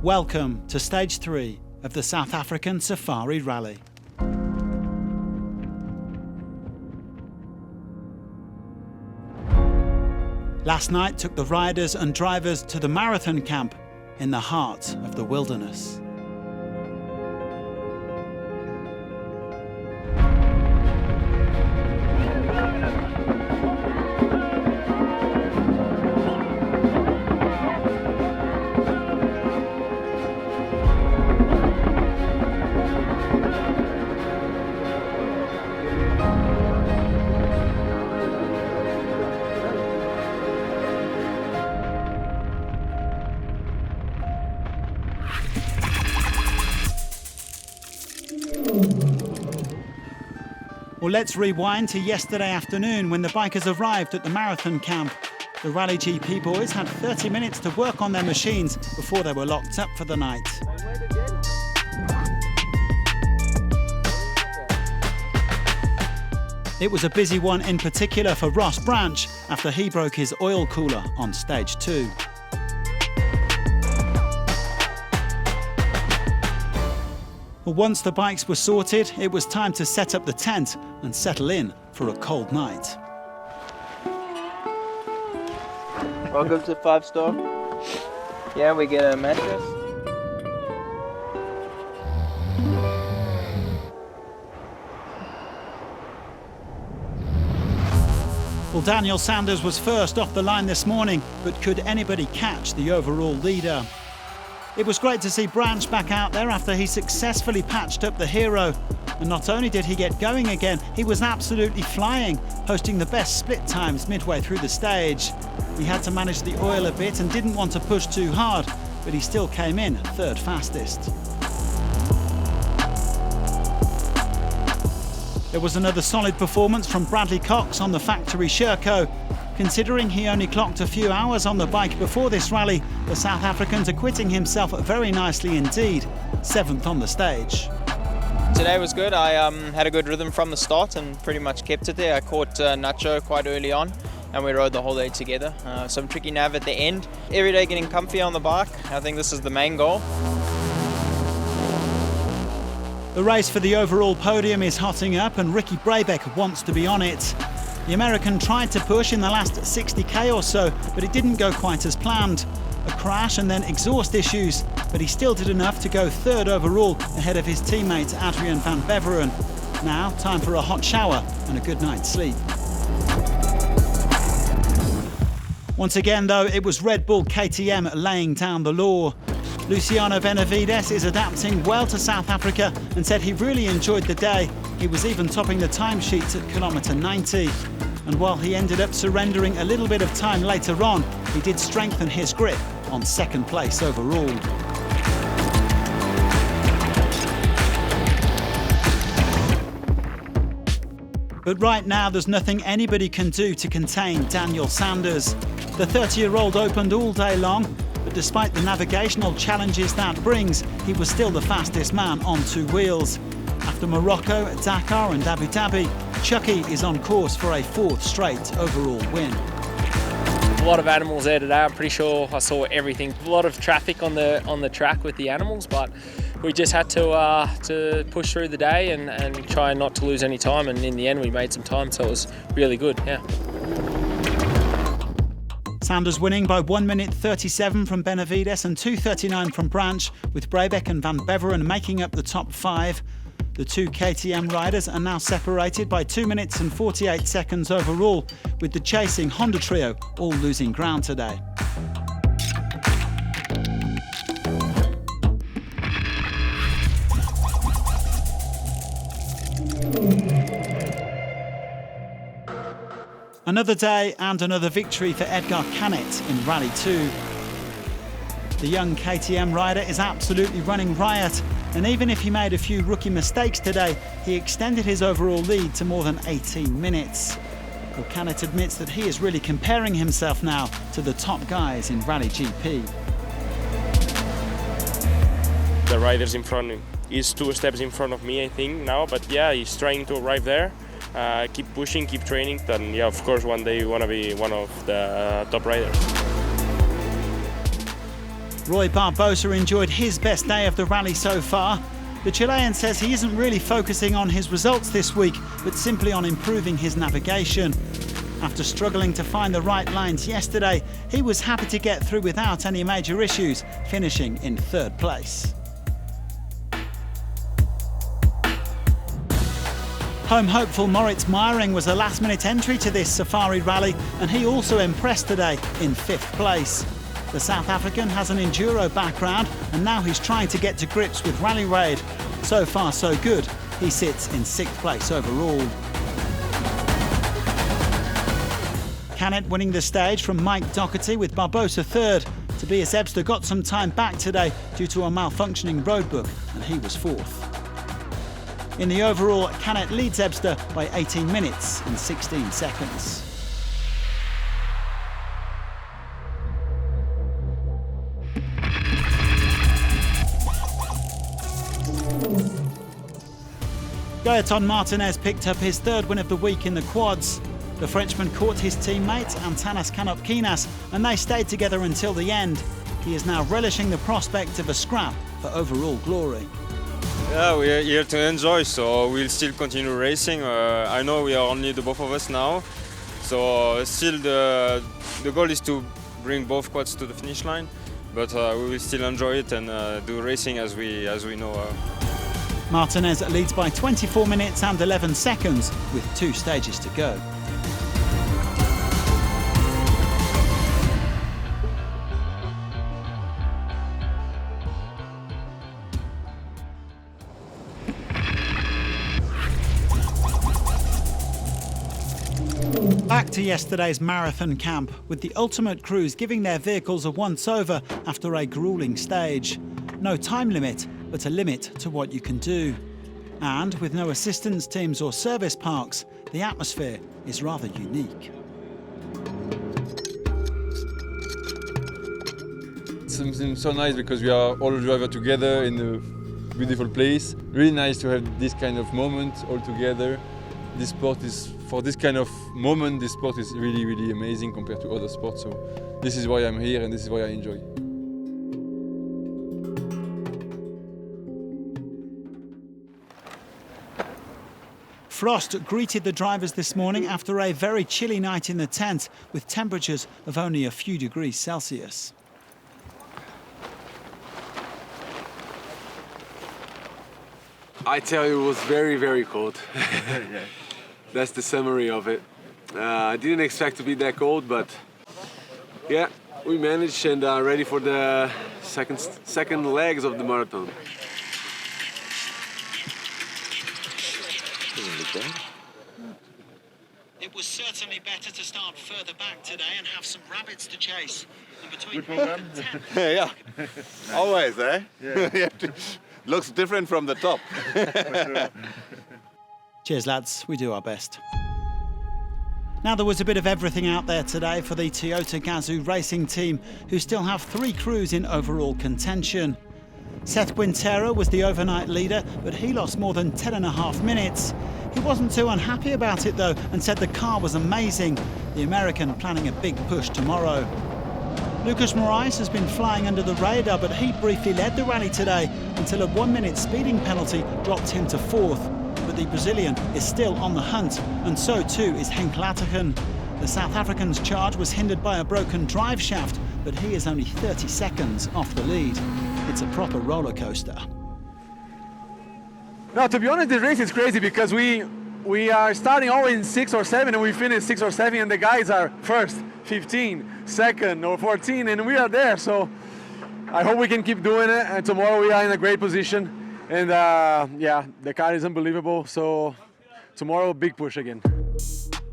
Welcome to Stage 3 of the South African Safari Rally. Last night took the riders and drivers to the marathon camp in the heart of the wilderness. Well, let's rewind to yesterday afternoon when the bikers arrived at the marathon camp. The Rally GP boys had 30 minutes to work on their machines before they were locked up for the night. It was a busy one in particular for Ross Branch after he broke his oil cooler on Stage 2. Well, once the bikes were sorted, it was time to set up the tent and settle in for a cold night. Welcome to 5-star. Yeah, we get a mattress. Well, Daniel Sanders was first off the line this morning, but could anybody catch the overall leader? It was great to see Branch back out there after he successfully patched up the hero. And not only did he get going again, he was absolutely flying, posting the best split times midway through the stage. He had to manage the oil a bit and didn't want to push too hard, but he still came in third fastest. There was another solid performance from Bradley Cox on the factory Sherco. Considering he only clocked a few hours on the bike before this rally, the South African's acquitting himself very nicely indeed, 7th on the stage. Today was good. I had a good rhythm from the start and pretty much kept it there. I caught Nacho quite early on and we rode the whole day together. Some tricky nav at the end. Every day getting comfy on the bike. I think this is the main goal. The race for the overall podium is hotting up and Ricky Brabeck wants to be on it. The American tried to push in the last 60k or so, but it didn't go quite as planned. A crash and then exhaust issues, but he still did enough to go third overall ahead of his teammate Adrian van Beveren. Now, time for a hot shower and a good night's sleep. Once again, though, it was Red Bull KTM laying down the law. Luciano Benavides is adapting well to South Africa and said he really enjoyed the day. He was even topping the timesheets at kilometre 90. And while he ended up surrendering a little bit of time later on, he did strengthen his grip on second place overall. But right now, there's nothing anybody can do to contain Daniel Sanders. The 30-year-old opened all day long, but despite the navigational challenges that brings, he was still the fastest man on two wheels. After Morocco, Dakar and Abu Dhabi, Chucky is on course for a 4th straight overall win. A lot of animals there today. I'm pretty sure I saw everything. A lot of traffic on the track with the animals, but we just had to push through the day and try not to lose any time. And in the end, we made some time, so it was really good. Yeah. Sanders winning by 1 minute 37 from Benavides and 2:39 from Branch, with Brabeck and Van Beveren making up the top 5. The two KTM riders are now separated by 2 minutes and 48 seconds overall, with the chasing Honda trio all losing ground today. Another day and another victory for Edgar Canet in Rally 2. The young KTM rider is absolutely running riot, and even if he made a few rookie mistakes today, he extended his overall lead to more than 18 minutes. Well, Canet admits that he is really comparing himself now to the top guys in Rally GP. The riders in front, he's 2 steps in front of me, I think, now, but yeah, he's trying to arrive there. Keep pushing, keep training, and yeah, of course, one day you want to be one of the top riders. Roy Barbosa enjoyed his best day of the rally so far. The Chilean says he isn't really focusing on his results this week, but simply on improving his navigation. After struggling to find the right lines yesterday, he was happy to get through without any major issues, finishing in third place. Home hopeful Moritz Meiring was a last-minute entry to this safari rally, and he also impressed today in fifth place. The South African has an enduro background, and now he's trying to get to grips with Rally Raid. So far so good, he sits in sixth place overall. Canet winning the stage from Mike Doherty with Barbosa third. Tobias Ebster got some time back today due to a malfunctioning roadbook, and he was fourth. In the overall, Canet leads Ebster by 18 minutes and 16 seconds. Gaëtan Martinez picked up his third win of the week in the quads. The Frenchman caught his teammate Antanas Kanopkinas, and they stayed together until the end. He is now relishing the prospect of a scrap for overall glory. Yeah, we are here to enjoy, so we'll still continue racing. I know we are only the both of us now, so still the goal is to bring both quads to the finish line, but we will still enjoy it and do racing as we know. Martinez leads by 24 minutes and 11 seconds with 2 stages to go. Back to yesterday's marathon camp, with the Ultimate crews giving their vehicles a once-over after a gruelling stage. No time limit, but a limit to what you can do. And with no assistance teams or service parks, the atmosphere is rather unique. Something so nice because we are all drivers together in a beautiful place. Really nice to have this kind of moment all together. This sport is, for this kind of moment, this sport is really, really amazing compared to other sports. So this is why I'm here and this is why I enjoy. Frost greeted the drivers this morning after a very chilly night in the tent, with temperatures of only a few degrees Celsius. I tell you, it was very, very cold. That's the summary of it. I didn't expect to be that cold, but yeah, we managed and are ready for the second legs of the marathon. It was certainly better to start further back today and have some rabbits to chase. Good program. Yeah, always, eh? Yeah. Looks different from the top. Cheers, lads. We do our best. Now, there was a bit of everything out there today for the Toyota Gazoo racing team, who still have 3 crews in overall contention. Seth Quintero was the overnight leader, but he lost more than 10.5 minutes. He wasn't too unhappy about it, though, and said the car was amazing. The American planning a big push tomorrow. Lucas Moraes has been flying under the radar, but he briefly led the rally today until a 1-minute speeding penalty dropped him to 4th. But the Brazilian is still on the hunt, and so too is Henk Latergen. The South African's charge was hindered by a broken drive shaft, but he is only 30 seconds off the lead. It's a proper roller coaster. No, to be honest, the race is crazy because we are starting always in 6 or 7 and we finish 6 or 7 and the guys are first, 15, second or 14 and we are there. So I hope we can keep doing it, and tomorrow we are in a great position. And yeah, the car is unbelievable. So tomorrow, big push again.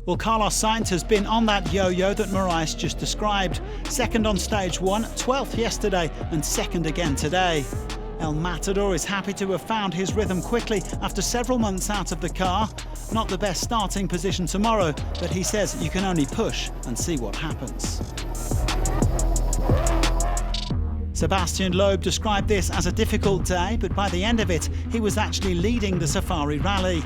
Well, Carlos Sainz has been on that yo-yo that Moraes just described. Second on stage 1, 12th yesterday and second again today. El Matador is happy to have found his rhythm quickly after several months out of the car. Not the best starting position tomorrow, but he says you can only push and see what happens. Sebastian Loeb described this as a difficult day, but by the end of it, he was actually leading the Safari Rally.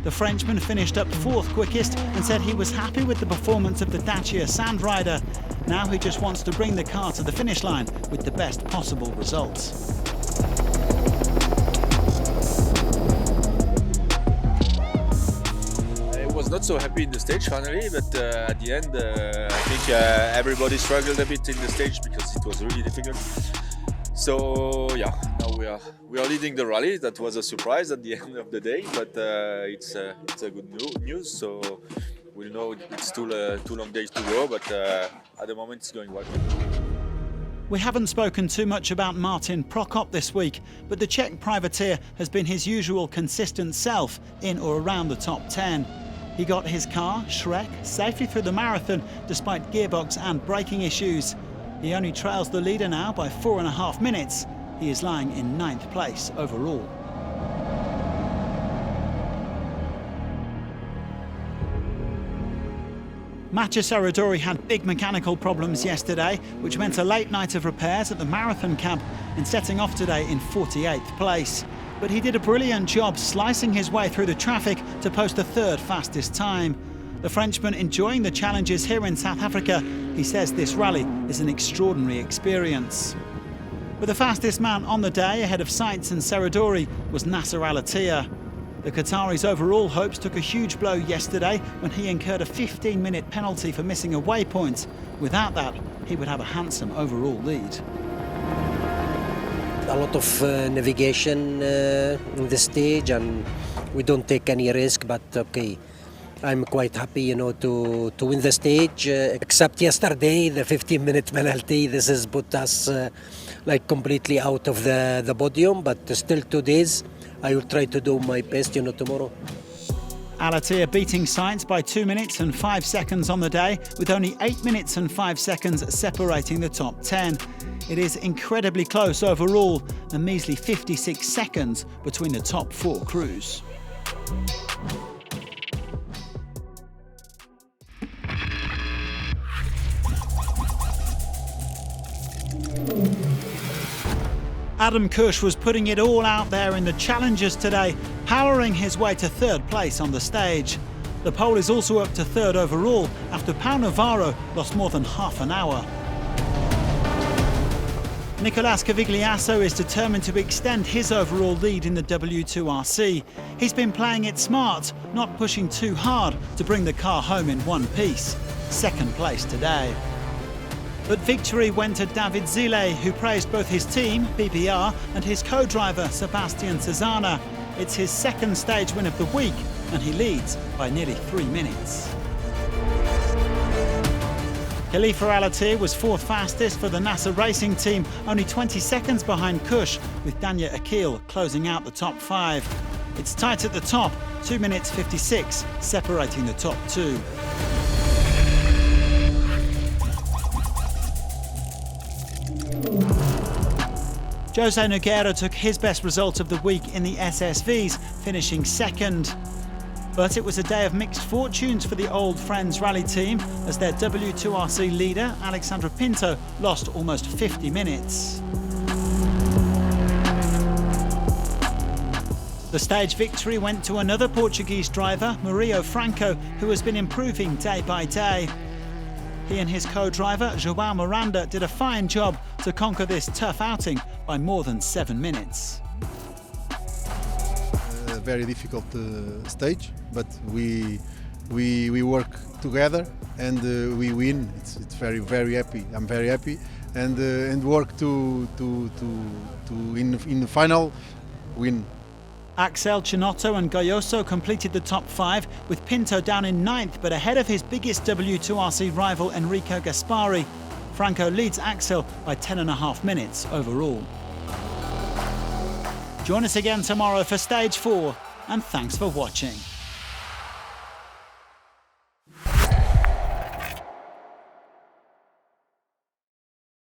The Frenchman finished up 4th quickest and said he was happy with the performance of the Dacia Sand Rider. Now he just wants to bring the car to the finish line with the best possible results. I was not so happy in the stage finally, but at the end I think everybody struggled a bit in the stage because it was really difficult. So yeah, now we are leading the rally. That was a surprise at the end of the day, but it's a good news. So we'll know it's two long days to go, but at the moment it's going well. We haven't spoken too much about Martin Prokop this week, but the Czech privateer has been his usual consistent self in or around the top 10. He got his car, Shrek, safely through the marathon despite gearbox and braking issues. He only trails the leader now by 4.5 minutes. He is lying in 9th place overall. Mattia Serradori had big mechanical problems yesterday, which meant a late night of repairs at the marathon camp and setting off today in 48th place. But he did a brilliant job slicing his way through the traffic to post the 3rd fastest time. The Frenchman enjoying the challenges here in South Africa, he says this rally is an extraordinary experience. But the fastest man on the day ahead of Seitz and Serradori was Nasser al-Attiyah. The Qatari's overall hopes took a huge blow yesterday when he incurred a 15-minute penalty for missing a waypoint. Without that, he would have a handsome overall lead. A lot of navigation in the stage, and we don't take any risk, but okay. I'm quite happy, to win the stage. Except yesterday, the 15-minute penalty. This has put us completely out of the podium. But still 2 days, I will try to do my best, tomorrow. Al-Attiyah beating Seitz by 2 minutes and 5 seconds on the day, with only 8 minutes and 5 seconds separating the top 10. It is incredibly close overall, a measly 56 seconds between the top 4 crews. Adam Kush was putting it all out there in the challenges today, powering his way to 3rd place on the stage. The pole is also up to 3rd overall after Pau Navarro lost more than half an hour. Nicolas Cavigliasso is determined to extend his overall lead in the W2RC. He's been playing it smart, not pushing too hard to bring the car home in one piece. 2nd place today. But victory went to David Zile, who praised both his team, PPR, and his co-driver, Sebastian Cesana. It's his 2nd stage win of the week, and he leads by nearly 3 minutes. Khalifa al-Attiyah was 4th fastest for the Nasser Racing team, only 20 seconds behind Kush, with Danya Akil closing out the top 5. It's tight at the top, 2 minutes 56, separating the top 2. Jose Nogueira took his best result of the week in the SSVs, finishing 2nd. But it was a day of mixed fortunes for the Old Friends Rally team, as their W2RC leader, Alexandre Pinto, lost almost 50 minutes. The stage victory went to another Portuguese driver, Mario Franco, who has been improving day by day. He and his co-driver, João Miranda, did a fine job to conquer this tough outing by more than 7 minutes. A very difficult stage, but we work together and we win. It's very happy. I'm very happy, and work to in the final win. Axel Chinotto and Gayoso completed the top 5, with Pinto down in 9th, but ahead of his biggest W2RC rival Enrico Gaspari. Franco leads Axel by 10.5 minutes overall. Join us again tomorrow for Stage 4, and thanks for watching.